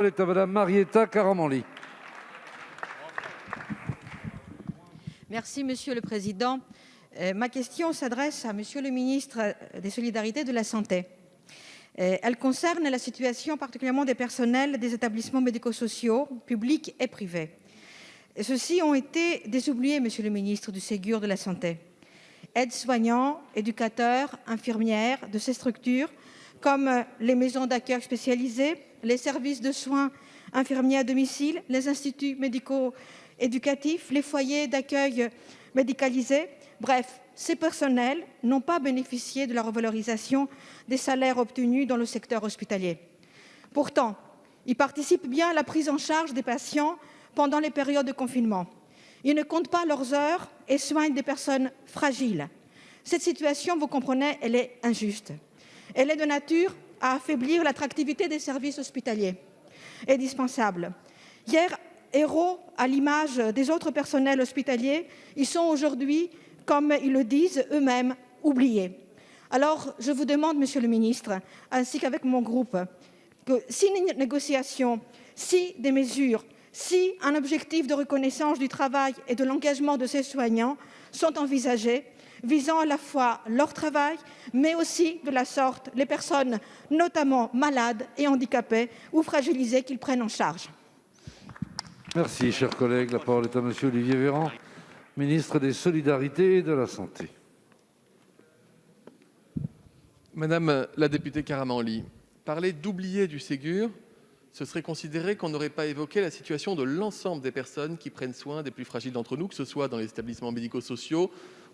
Est à Madame Marietta Karamanli. Merci Monsieur le Président. Ma question s'adresse à Monsieur le ministre des Solidarités et de la Santé. Elle concerne la situation particulièrement des personnels des établissements médico-sociaux, publics et privés. Ceux-ci ont été des oubliés, Monsieur le ministre du Ségur de la Santé. Aides-soignants, éducateurs, infirmières de ces structures, comme les maisons d'accueil spécialisées, les services de soins infirmiers à domicile, les instituts médico-éducatifs, les foyers d'accueil médicalisés. Bref, ces personnels n'ont pas bénéficié de la revalorisation des salaires obtenus dans le secteur hospitalier. Pourtant, ils participent bien à la prise en charge des patients pendant les périodes de confinement. Ils ne comptent pas leurs heures et soignent des personnes fragiles. Cette situation, vous comprenez, elle est injuste. Elle est de nature à affaiblir l'attractivité des services hospitaliers indispensables. Hier, héros à l'image des autres personnels hospitaliers, ils sont aujourd'hui, comme ils le disent eux-mêmes, oubliés. Alors, je vous demande, Monsieur le ministre, ainsi qu'avec mon groupe, que si une négociation, si des mesures, si un objectif de reconnaissance du travail et de l'engagement de ces soignants sont envisagés, visant à la fois leur travail, mais aussi de la sorte les personnes, notamment malades et handicapées ou fragilisées, qu'ils prennent en charge. Merci, chers collègues. La parole est à Monsieur Olivier Véran, ministre des Solidarités et de la Santé. Madame la députée Karamanli, parler d'oubliés du Ségur, ce serait considérer qu'on n'aurait pas évoqué la situation de l'ensemble des personnes qui prennent soin des plus fragiles d'entre nous, que ce soit dans les établissements médico-sociaux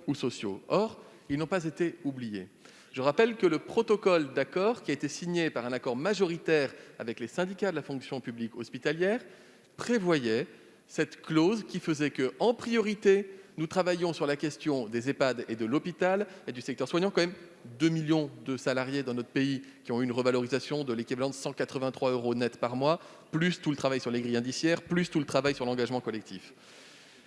ou sociaux. Or, ils n'ont pas été oubliés. Je rappelle que le protocole d'accord, qui a été signé par un accord majoritaire avec les syndicats de la fonction publique hospitalière, prévoyait cette clause qui faisait qu'en priorité, nous travaillions sur la question des EHPAD et de l'hôpital et du secteur soignant. Quand même 2 millions de salariés dans notre pays qui ont eu une revalorisation de l'équivalent de 183 € net par mois, plus tout le travail sur les grilles indiciaires, plus tout le travail sur l'engagement collectif.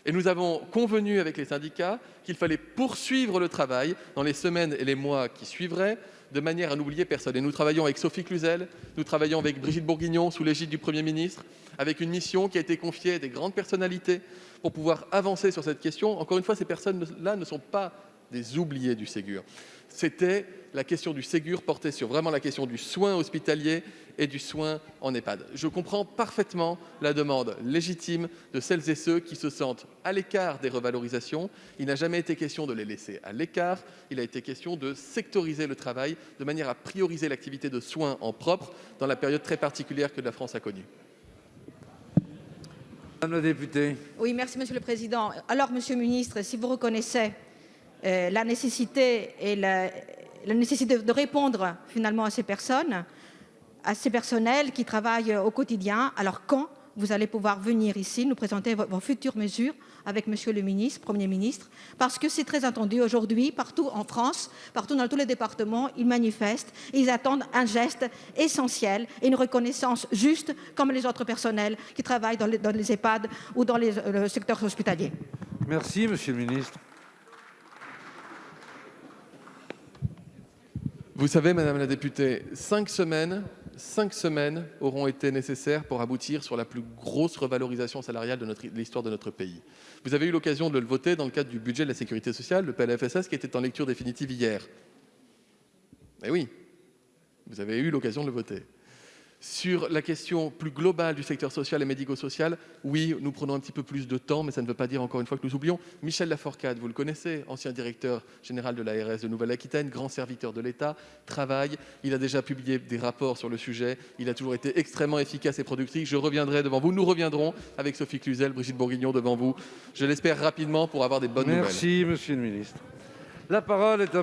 Et nous avons convenu avec les syndicats qu'il fallait poursuivre le travail dans les semaines et les mois qui suivraient, de manière à n'oublier personne. Et nous travaillons avec Sophie Cluzel, nous travaillons avec Brigitte Bourguignon, sous l'égide du Premier ministre, avec une mission qui a été confiée à des grandes personnalités pour pouvoir avancer sur cette question. Encore une fois, ces personnes-là ne sont pas des oubliés du Ségur. C'était la question du Ségur portait sur vraiment la question du soin hospitalier et du soin en EHPAD. Je comprends parfaitement la demande légitime de celles et ceux qui se sentent à l'écart des revalorisations. Il n'a jamais été question de les laisser à l'écart. Il a été question de sectoriser le travail de manière à prioriser l'activité de soins en propre dans la période très particulière que la France a connue. Madame la députée. Oui, merci Monsieur le Président. Alors, Monsieur le ministre, si vous reconnaissez la nécessité de répondre finalement à ces personnes, à ces personnels qui travaillent au quotidien, alors quand vous allez pouvoir venir ici nous présenter vos futures mesures avec Monsieur le ministre, Premier ministre, parce que c'est très attendu aujourd'hui, partout en France, partout dans tous les départements, ils manifestent, ils attendent un geste essentiel et une reconnaissance juste comme les autres personnels qui travaillent dans les EHPAD ou dans le secteur hospitalier. Merci, Monsieur le ministre. Vous savez, Madame la députée, 5 semaines auront été nécessaires pour aboutir sur la plus grosse revalorisation salariale de l'histoire de notre pays. Vous avez eu l'occasion de le voter dans le cadre du budget de la sécurité sociale, le PLFSS, qui était en lecture définitive hier. Eh oui, vous avez eu l'occasion de le voter. Sur la question plus globale du secteur social et médico-social, oui, nous prenons un petit peu plus de temps, mais ça ne veut pas dire encore une fois que nous oublions. Michel Laforcade, vous le connaissez, ancien directeur général de l'ARS de Nouvelle-Aquitaine, grand serviteur de l'État, travaille, il a déjà publié des rapports sur le sujet, il a toujours été extrêmement efficace et productif. Je reviendrai devant vous, nous reviendrons avec Sophie Cluzel, Brigitte Bourguignon devant vous, je l'espère rapidement pour avoir des bonnes nouvelles. Merci, Monsieur le ministre. La parole est à